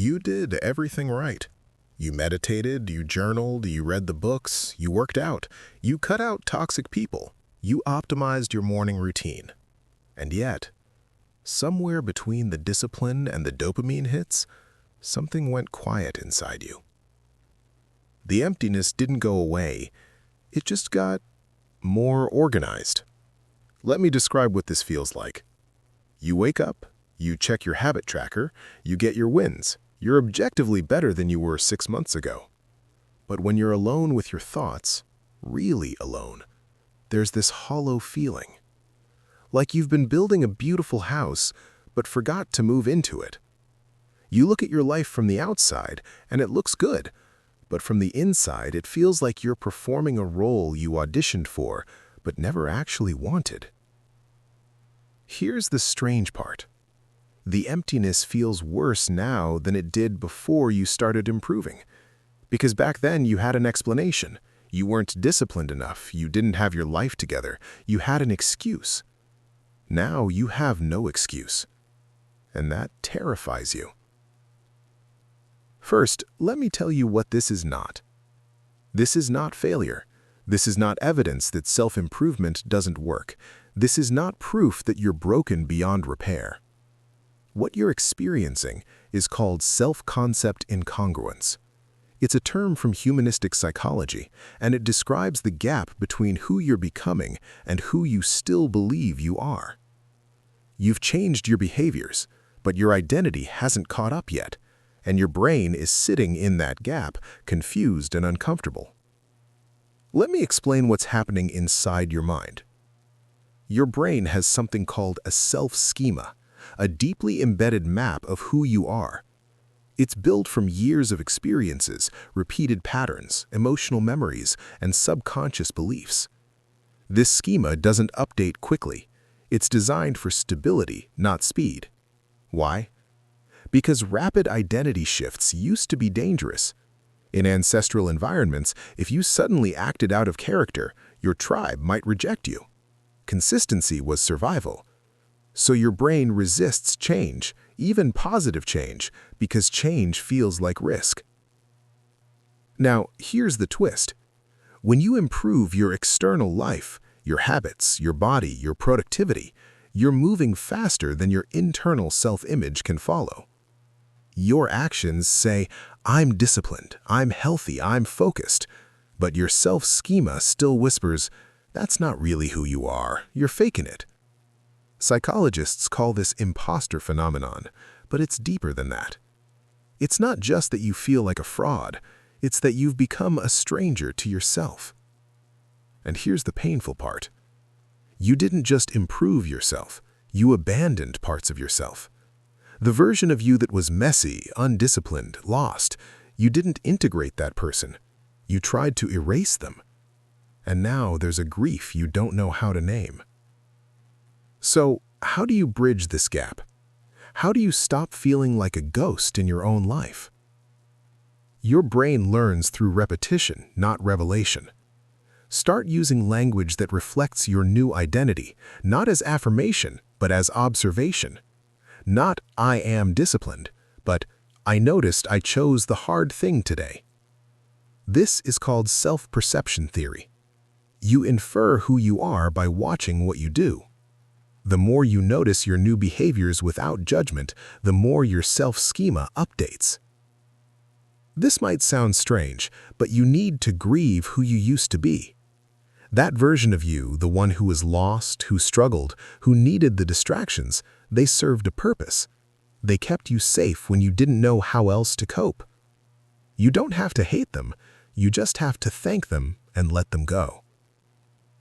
You did everything right. You meditated, you journaled, you read the books, you worked out, you cut out toxic people, you optimized your morning routine. And yet, somewhere between the discipline and the dopamine hits, something went quiet inside you. The emptiness didn't go away, it just got more organized. Let me describe what this feels like. You wake up, you check your habit tracker, you get your wins. You're objectively better than you were 6 months ago. But when you're alone with your thoughts, really alone, there's this hollow feeling. Like you've been building a beautiful house, but forgot to move into it. You look at your life from the outside, and it looks good. But from the inside, it feels like you're performing a role you auditioned for, but never actually wanted. Here's the strange part. The emptiness feels worse now than it did before you started improving. Because back then you had an explanation. You weren't disciplined enough, you didn't have your life together, you had an excuse. Now you have no excuse. And that terrifies you. First, let me tell you what this is not. This is not failure. This is not evidence that self-improvement doesn't work. This is not proof that you're broken beyond repair. What you're experiencing is called self-concept incongruence. It's a term from humanistic psychology, and it describes the gap between who you're becoming and who you still believe you are. You've changed your behaviors, but your identity hasn't caught up yet, and your brain is sitting in that gap, confused and uncomfortable. Let me explain what's happening inside your mind. Your brain has something called a self-schema, a deeply embedded map of who you are. It's built from years of experiences, repeated patterns, emotional memories, and subconscious beliefs. This schema doesn't update quickly. It's designed for stability, not speed. Why? Because rapid identity shifts used to be dangerous. In ancestral environments, if you suddenly acted out of character, your tribe might reject you. Consistency was survival. So your brain resists change, even positive change, because change feels like risk. Now, here's the twist. When you improve your external life, your habits, your body, your productivity, you're moving faster than your internal self-image can follow. Your actions say, "I'm disciplined, I'm healthy, I'm focused," but your self-schema still whispers, "That's not really who you are, you're faking it." Psychologists call this imposter phenomenon, but it's deeper than that. It's not just that you feel like a fraud, it's that you've become a stranger to yourself. And here's the painful part. You didn't just improve yourself, you abandoned parts of yourself. The version of you that was messy, undisciplined, lost, you didn't integrate that person. You tried to erase them. And now there's a grief you don't know how to name. So, how do you bridge this gap? How do you stop feeling like a ghost in your own life? Your brain learns through repetition, not revelation. Start using language that reflects your new identity, not as affirmation, but as observation. Not "I am disciplined," but "I noticed I chose the hard thing today." This is called self-perception theory. You infer who you are by watching what you do. The more you notice your new behaviors without judgment, the more your self-schema updates. This might sound strange, but you need to grieve who you used to be. That version of you, the one who was lost, who struggled, who needed the distractions, they served a purpose. They kept you safe when you didn't know how else to cope. You don't have to hate them, you just have to thank them and let them go.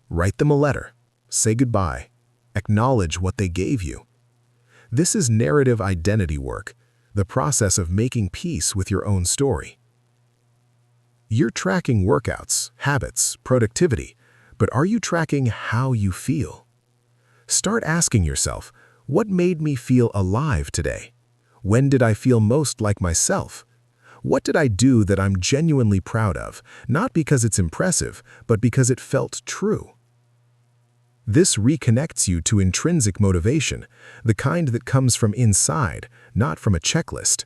Write them a letter, say goodbye, acknowledge what they gave you. This is narrative identity work, the process of making peace with your own story. You're tracking workouts, habits, productivity, but are you tracking how you feel? Start asking yourself, what made me feel alive today? When did I feel most like myself? What did I do that I'm genuinely proud of, not because it's impressive, but because it felt true? This reconnects you to intrinsic motivation, the kind that comes from inside, not from a checklist.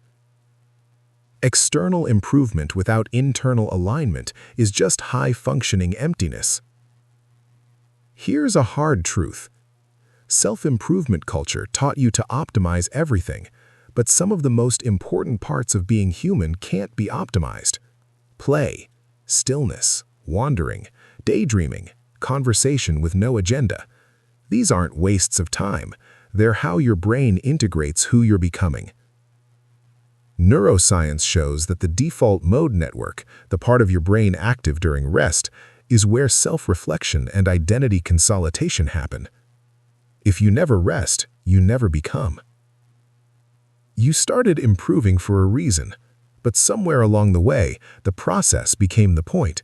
External improvement without internal alignment is just high-functioning emptiness. Here's a hard truth. Self-improvement culture taught you to optimize everything, but some of the most important parts of being human can't be optimized. Play, stillness, wandering, daydreaming, conversation with no agenda. These aren't wastes of time. They're how your brain integrates who you're becoming. Neuroscience shows that the default mode network, the part of your brain active during rest, is where self-reflection and identity consolidation happen. If you never rest, you never become. You started improving for a reason, but somewhere along the way, the process became the point.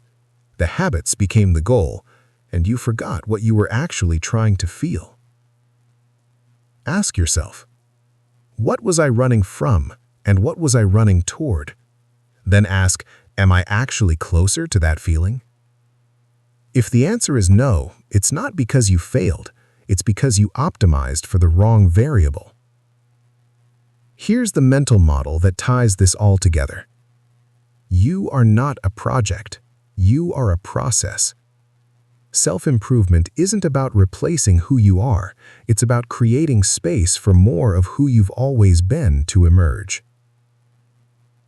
The habits became the goal, and you forgot what you were actually trying to feel. Ask yourself, what was I running from, and what was I running toward? Then ask, am I actually closer to that feeling? If the answer is no, it's not because you failed, it's because you optimized for the wrong variable. Here's the mental model that ties this all together. You are not a project. You are a process. Self-improvement isn't about replacing who you are. It's about creating space for more of who you've always been to emerge.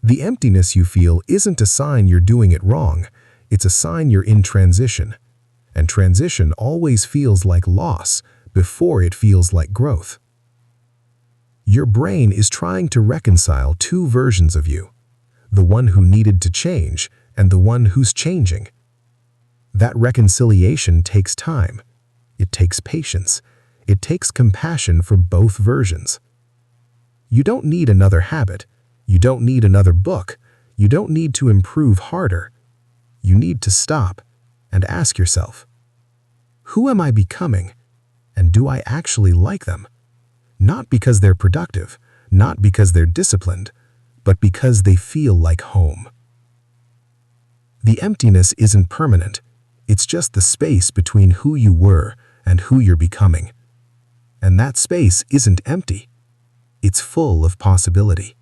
The emptiness you feel isn't a sign you're doing it wrong. It's a sign you're in transition. And transition always feels like loss before it feels like growth. Your brain is trying to reconcile two versions of you, the one who needed to change and the one who's changing. That reconciliation takes time. It takes patience. It takes compassion for both versions. You don't need another habit. You don't need another book. You don't need to improve harder. You need to stop and ask yourself, who am I becoming, and do I actually like them? Not because they're productive, not because they're disciplined, but because they feel like home. The emptiness isn't permanent. It's just the space between who you were and who you're becoming. And that space isn't empty. It's full of possibility.